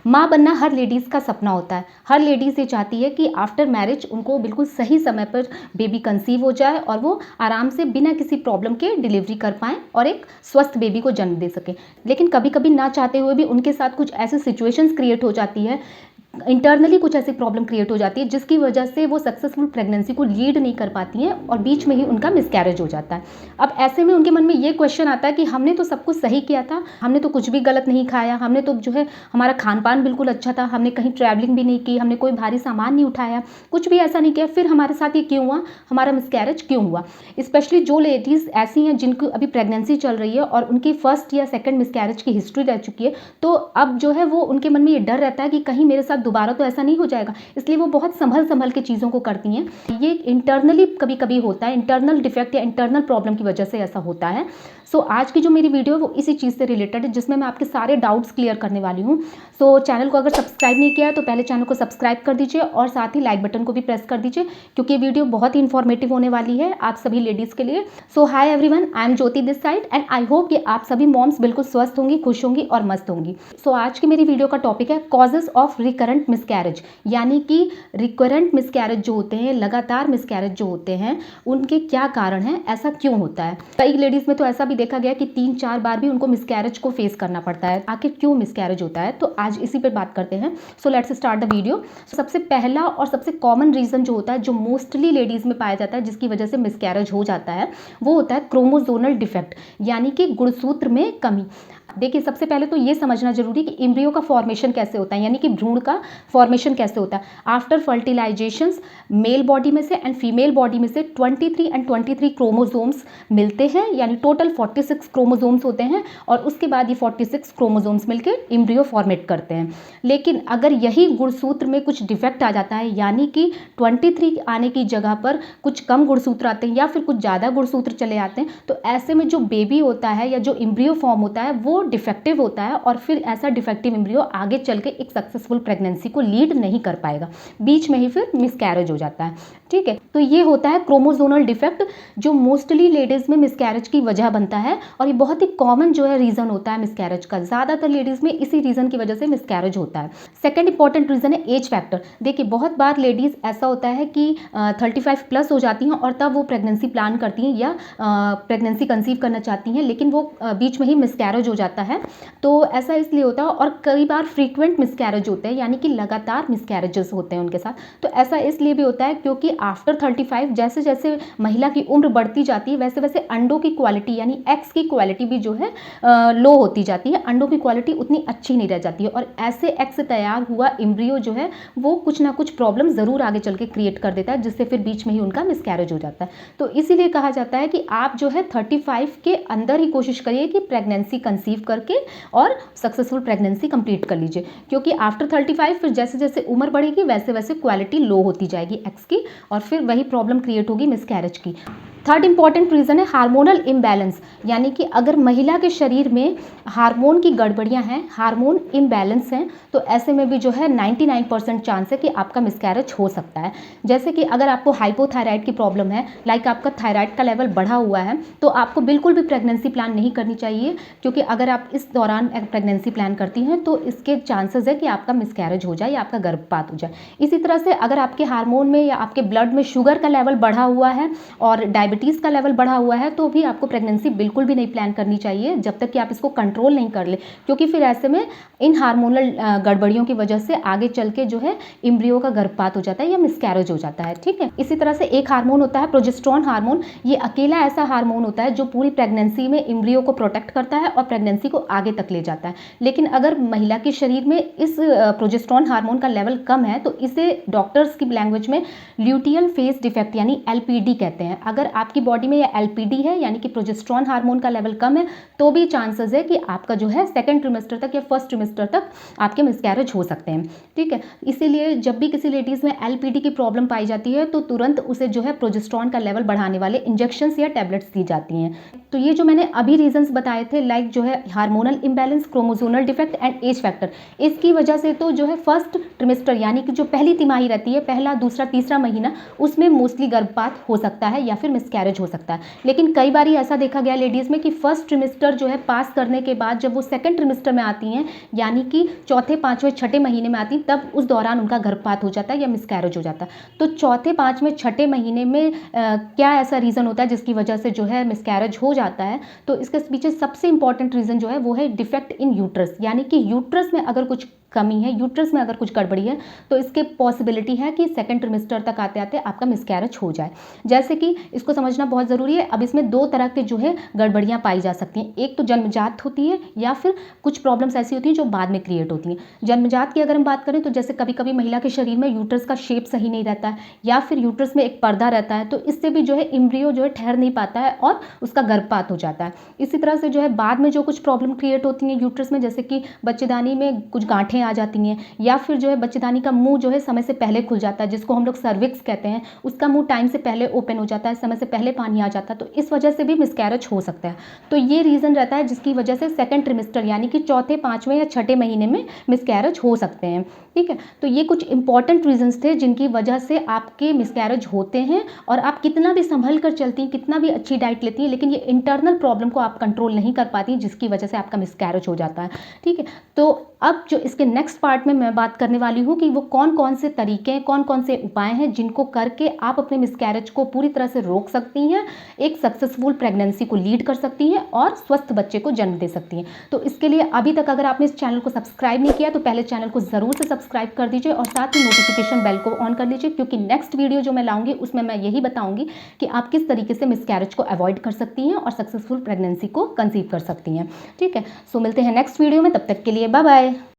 माँ बनना हर लेडीज़ का सपना होता है। हर लेडीज़ ये चाहती है कि आफ्टर मैरिज उनको बिल्कुल सही समय पर बेबी कंसीव हो जाए और वो आराम से बिना किसी प्रॉब्लम के डिलीवरी कर पाएँ और एक स्वस्थ बेबी को जन्म दे सकें। लेकिन कभी कभी ना चाहते हुए भी उनके साथ कुछ ऐसी सिचुएशंस क्रिएट हो जाती है, इंटरनली कुछ ऐसी प्रॉब्लम क्रिएट हो जाती है जिसकी वजह से वो सक्सेसफुल प्रेगनेंसी को लीड नहीं कर पाती हैं और बीच में ही उनका मिसकैरेज हो जाता है। अब ऐसे में उनके मन में ये क्वेश्चन आता है कि हमने तो सब कुछ सही किया था, हमने तो कुछ भी गलत नहीं खाया, हमने तो जो है हमारा खान पान बिल्कुल अच्छा था, हमने कहीं ट्रैवलिंग भी नहीं की, हमने कोई भारी सामान नहीं उठाया, कुछ भी ऐसा नहीं किया, फिर हमारे साथ ये क्यों हुआ, हमारा मिसकैरेज क्यों हुआ। स्पेशली जो लेडीज़ ऐसी हैं जिनको अभी प्रेगनेंसी चल रही है और उनकी फर्स्ट या सेकेंड मिसकैरेज की हिस्ट्री रह चुकी है, तो अब जो है वो उनके मन में ये डर रहता है कि कहीं मेरे साथ दोबारा तो ऐसा नहीं हो जाएगा, इसलिए वो बहुत संभल के चीज़ों को करती हैं। ये इंटरनली कभी कभी होता है, इंटरनल डिफेक्ट या इंटरनल प्रॉब्लम की वजह से ऐसा होता है। सो आज की जो मेरी वीडियो है वो इसी चीज़ से रिलेटेड है, जिसमें मैं आपके सारे डाउट्स क्लियर करने वाली हूँ। सो चैनल को अगर सब्सक्राइब नहीं किया है तो पहले चैनल को सब्सक्राइब कर दीजिए और साथ ही लाइक बटन को भी प्रेस कर दीजिए, क्योंकि ये वीडियो बहुत ही इन्फॉर्मेटिव होने वाली है आप सभी लेडीज़ के लिए। So hi everyone, I am Jyoti this side and I hope कि आप सभी मॉम्स बिल्कुल स्वस्थ होंगी, खुश होंगी और मस्त होंगी। सो आज की मेरी वीडियो का टॉपिक है कॉजेज ऑफ रिकरेंट मिसकैरेज, यानी कि रिकरेंट मिसकैरेज जो होते हैं, लगातार मिसकैरेज जो होते हैं, उनके क्या कारण हैं, ऐसा क्यों होता है। कई लेडीज़ में तो ऐसा भी देखा गया कि 3-4 बार भी उनको मिसकैरेज को फेस करना पड़ता है। आखिर क्यों मिसकैरेज होता है, तो आज इसी पर बात करते हैं। So let's start the video. सबसे पहला और सबसे कॉमन रीज़न जो होता है, जो मोस्टली लेडीज़ में पाया जाता है जिसकी वजह से मिसकैरेज हो जाता है, वो होता है क्रोमोसोमल डिफेक्ट, यानी कि गुणसूत्र में कमी। देखिए, सबसे पहले तो ये समझना जरूरी कि एम्ब्रियो का फॉर्मेशन कैसे होता है, यानी कि भ्रूण का फॉर्मेशन कैसे होता है। आफ्टर फर्टिलाइजेशंस मेल बॉडी में से एंड फीमेल बॉडी में से 23 एंड 23 क्रोमोसोम्स मिलते हैं, यानी टोटल 46 क्रोमोसोम्स होते हैं और उसके बाद ये 46 क्रोमोसोम्स मिलकर एम्ब्रियो फॉर्मेट करते हैं। लेकिन अगर यही गुणसूत्र में कुछ डिफेक्ट आ जाता है, यानी कि 23 आने की जगह पर कुछ कम गुणसूत्र आते हैं या फिर कुछ ज़्यादा गुणसूत्र चले आते हैं, तो ऐसे में जो बेबी होता है या जो एम्ब्रियो फॉर्म होता है वो डिफेक्टिव होता है और फिर ऐसा डिफेक्टिव एम्ब्रियो आगे चल के एक सक्सेसफुल प्रेगनेंसी को लीड नहीं कर पाएगा, बीच में ही फिर मिसकैरेज हो जाता है। ठीक है, तो ये होता है क्रोमोसोमल डिफेक्ट, जो मोस्टली लेडीज़ में मिसकैरेज की वजह बनता है और ये बहुत ही कॉमन जो है रीज़न होता है मिसकैरेज का। ज़्यादातर लेडीज़ में इसी रीज़न की वजह से मिसकैरेज होता है। सेकेंड इंपॉर्टेंट रीज़न है एज फैक्टर। देखिए, बहुत बार लेडीज़ ऐसा होता है कि 35 प्लस हो जाती हैं और तब वो प्रेगनेंसी प्लान करती हैं या प्रेगनेंसी कंसीव करना चाहती हैं, लेकिन वो बीच में ही मिसकैरेज हो जाता है। तो ऐसा इसलिए होता है और कई बार फ्रीक्वेंट मिसकैरेज होते हैं, यानी कि लगातार मिसकैरेजेस होते हैं उनके साथ। तो ऐसा इसलिए भी होता है क्योंकि आफ्टर 35 जैसे जैसे महिला की उम्र बढ़ती जाती है, वैसे वैसे अंडों की क्वालिटी यानी एग्स की क्वालिटी भी जो है लो होती जाती है, अंडों की क्वालिटी उतनी अच्छी नहीं रह जाती है और ऐसे एग्स से तैयार हुआ एम्ब्रियो जो है वो कुछ ना कुछ प्रॉब्लम ज़रूर आगे चल के क्रिएट कर देता है, जिससे फिर बीच में ही उनका मिसकैरेज हो जाता है। तो इसीलिए कहा जाता है कि आप जो है 35 के अंदर ही कोशिश करिए कि प्रेगनेंसी कंसीव करके और सक्सेसफुल प्रेगनेंसी कंप्लीट कर लीजिए, क्योंकि आफ्टर 35 फिर जैसे जैसे उम्र बढ़ेगी वैसे वैसे क्वालिटी लो होती जाएगी एग्स की और फिर वही प्रॉब्लम क्रिएट होगी मिसकैरेज की। थर्ड इंपॉर्टेंट रीज़न है हार्मोनल इम्बैलेंस, यानी कि अगर महिला के शरीर में हार्मोन की गड़बड़ियां हैं, हार्मोन इम्बैलेंस हैं, तो ऐसे में भी जो है 99% चांस है कि आपका मिसकैरेज हो सकता है। जैसे कि अगर आपको हाइपोथायराइड की प्रॉब्लम है, लाइक आपका थायराइड का लेवल बढ़ा हुआ है, तो आपको बिल्कुल भी प्रेगनेंसी प्लान नहीं करनी चाहिए, क्योंकि अगर आप इस दौरान प्रेगनेंसी प्लान करती हैं तो इसके चांसेस है कि आपका मिसकैरेज हो जाए या आपका गर्भपात हो जाए। इसी तरह से अगर आपके हार्मोन में या आपके ब्लड में शुगर का लेवल बढ़ा हुआ है और डायबिटीज़ का लेवल बढ़ा हुआ है, तो भी आपको प्रेगनेंसी बिल्कुल भी नहीं प्लान करनी चाहिए जब तक कि आप इसको कंट्रोल नहीं कर ले, क्योंकि फिर ऐसे में इन हार्मोनल गड़बड़ियों की वजह से आगे चल के जो है एम्ब्रियो का गर्भपात हो जाता है या मिसकैरेज हो जाता है। ठीक है, इसी तरह से एक हार्मोन होता है प्रोजेस्टेरोन हार्मोन। ये अकेला ऐसा हार्मोन होता है जो पूरी प्रेगनेंसी में एम्ब्रियो को प्रोटेक्ट करता है और प्रेगनेंसी को आगे तक ले जाता है। लेकिन अगर महिला के शरीर में इस प्रोजेस्टेरोन हार्मोन का लेवल कम है तो इसे डॉक्टर्स की लैंग्वेज में ल्यूटियल फेज डिफेक्ट यानी एलपीडी कहते हैं। अगर आपकी बॉडी में ये एलपीडी है, यानी कि प्रोजेस्टेरोन हार्मोन का लेवल कम है, तो भी चांसेस है कि आपका जो है सेकेंड ट्रिमेस्टर तक या फर्स्ट ट्रिमेस्टर तक आपके मिसकैरेज हो सकते हैं। ठीक है, इसीलिए जब भी किसी लेडीज़ में एलपीडी की प्रॉब्लम पाई जाती है तो तुरंत उसे जो है प्रोजेस्टेरोन का लेवल बढ़ाने वाले इंजेक्शंस या टैबलेट्स दी जाती हैं। तो ये जो मैंने अभी रीजंस बताए थे, लाइक जो है hormonal imbalance, chromosomal defect and age factor, इसकी वजह से तो जो है फर्स्ट ट्रिमेस्टर यानी कि जो पहली तिमाही रहती है, पहला, दूसरा, तीसरा महीना, उसमें मोस्टली गर्भपात हो सकता है या फिर मिसकैरेज हो सकता है। लेकिन कई बार ऐसा देखा गया लेडीज़ में कि फर्स्ट ट्रिमेस्टर जो है पास करने के बाद जब वो सेकंड ट्रिमेस्टर में आती हैं, यानी कि चौथे, पाँचवें, छठे महीने में आती, तब उस दौरान उनका गर्भपात हो जाता है या मिसकैरेज हो जाता है। तो चौथे, पाँचवें, छठे महीने में क्या ऐसा रीज़न होता है जिसकी वजह से जो है मिसकैरेज हो जाता है? तो इसके पीछे सबसे इंपॉर्टेंट रीज़न जो है वो है डिफेक्ट इन यूट्रस, यानी कि यूट्रस में अगर कुछ कमी है, यूट्रस में अगर कुछ गड़बड़ी है, तो इसके पॉसिबिलिटी है कि सेकंड ट्रिमेस्टर तक आते आते आपका मिसकैरेज हो जाए। जैसे कि इसको समझना बहुत ज़रूरी है। अब इसमें दो तरह के जो है गड़बड़ियाँ पाई जा सकती हैं। एक तो जन्मजात होती है या फिर कुछ प्रॉब्लम्स ऐसी होती हैं जो बाद में क्रिएट होती हैं। जन्मजात की अगर हम बात करें तो जैसे कभी कभी महिला के शरीर में यूट्रस का शेप सही नहीं रहता है या फिर यूट्रस में एक पर्दा रहता है, तो इससे भी जो है एम्ब्रियो जो है ठहर नहीं पाता है और उसका गर्भपात हो जाता है। इसी तरह से जो है बाद में जो कुछ प्रॉब्लम क्रिएट होती हैं यूट्रस में, जैसे कि बच्चेदानी में कुछ गांठें आ जाती हैं या फिर जो है बच्चेदानी का मुंह जो है समय से पहले खुल जाता है, जिसको हम लोग सर्विक्स कहते हैं, उसका मुंह टाइम से पहले ओपन हो जाता है, समय से पहले पानी आ जाता है, तो इस वजह से भी मिसकैरेज हो सकता है। तो ये रीज़न रहता है जिसकी वजह से सेकंड ट्रिमेस्टर यानी कि चौथे, पाँचवें या छठे महीने में मिसकैरेज हो सकते हैं। ठीक है, तो ये कुछ इंपॉर्टेंट रीजंस थे जिनकी वजह से आपके मिसकैरेज होते हैं, और आप कितना भी संभल कर चलती हैं, कितना भी अच्छी डाइट लेती हैं, लेकिन ये इंटरनल प्रॉब्लम को आप कंट्रोल नहीं कर पाती, जिसकी वजह से आपका मिसकैरेज हो जाता है। ठीक है, तो अब जो इसके नेक्स्ट पार्ट में मैं बात करने वाली हूँ कि वो कौन कौन से तरीके, कौन कौन से उपाय हैं जिनको करके आप अपने मिसकैरेज को पूरी तरह से रोक सकती हैं, एक सक्सेसफुल प्रेगनेंसी को लीड कर सकती हैं और स्वस्थ बच्चे को जन्म दे सकती हैं। तो इसके लिए अभी तक अगर आपने इस चैनल को सब्सक्राइब नहीं किया तो पहले चैनल को ज़रूर से सब्सक्राइब कर दीजिए और साथ ही नोटिफिकेशन बेल को ऑन कर लीजिए, क्योंकि नेक्स्ट वीडियो जो मैं लाऊंगी उसमें मैं यही बताऊंगी कि आप किस तरीके से मिसकैरेज को अवॉइड कर सकती हैं और सक्सेसफुल प्रेगनेंसी को कंसीव कर सकती हैं। ठीक है, सो मिलते हैं नेक्स्ट वीडियो में, तब तक के लिए बाय बाय।